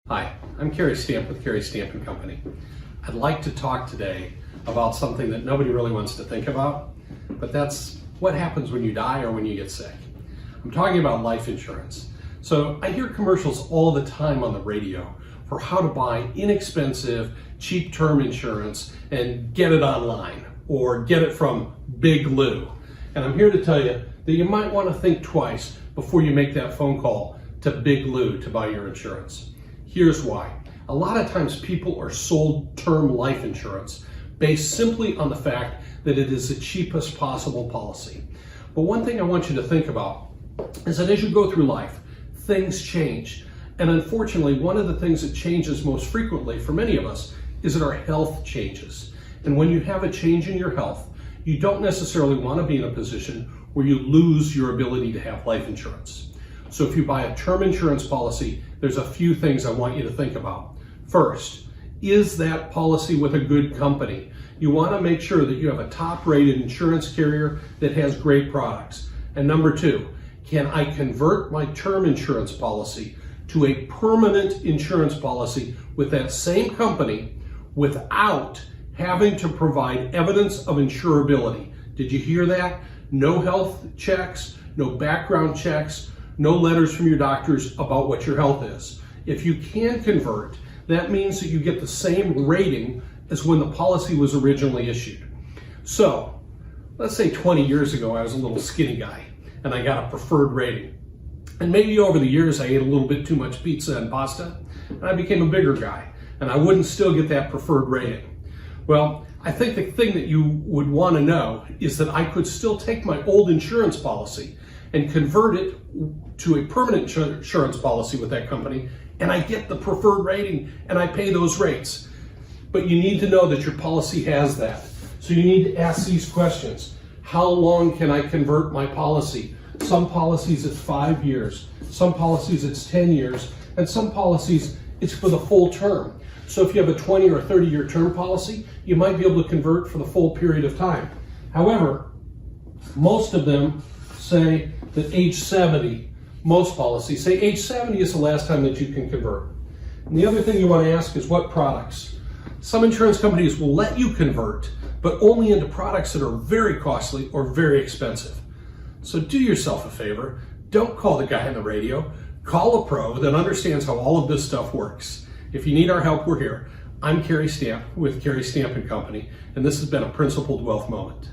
Hi, I'm Cary Stamp with Cary Stamp and Company. I'd like to talk today about something that nobody really wants to think about, but that's what happens when you die or when you get sick. I'm talking about life insurance. So I hear commercials all the time on the radio for how to buy inexpensive, cheap term insurance and get it online or get it from Big Lou. And I'm here to tell you that you might want to think twice before you make that phone call to Big Lou to buy your insurance. Here's why. A lot of times people are sold term life insurance based simply on the fact that it is the cheapest possible policy. But one thing I want you to think about is that as you go through life, things change. And unfortunately, one of the things that changes most frequently for many of us is that our health changes. And when you have a change in your health, you don't necessarily want to be in a position where you lose your ability to have life insurance. So if you buy a term insurance policy, there's a few things I want you to think about. First, is that policy with a good company? You want to make sure that you have a top-rated insurance carrier that has great products. And number two, can I convert my term insurance policy to a permanent insurance policy with that same company without having to provide evidence of insurability? Did you hear that? No health checks, no background checks, no letters from your doctors about what your health is. If you can convert, that means that you get the same rating as when the policy was originally issued. So, let's say 20 years ago I was a little skinny guy and I got a preferred rating. And maybe over the years I ate a little bit too much pizza and pasta and I became a bigger guy and I wouldn't still get that preferred rating. Well, I think the thing that you would want to know is that I could still take my old insurance policy and convert it to a permanent insurance policy with that company, and I get the preferred rating and I pay those rates. But you need to know that your policy has that. So you need to ask these questions. How long can I convert my policy? Some policies it's 5 years, some policies it's 10 years, and some policies it's for the full term. So if you have a 20 or 30-year term policy, you might be able to convert for the full period of time. However, most of them say that age 70, most policies say age 70 is the last time that you can convert. And the other thing you want to ask is what products. Some insurance companies will let you convert, but only into products that are very costly or very expensive. So do yourself a favor, don't call the guy on the radio, call a pro that understands how all of this stuff works. If you need our help, we're here. I'm Cary Stamp with Cary Stamp and Company, and this has been a Principled Wealth Moment.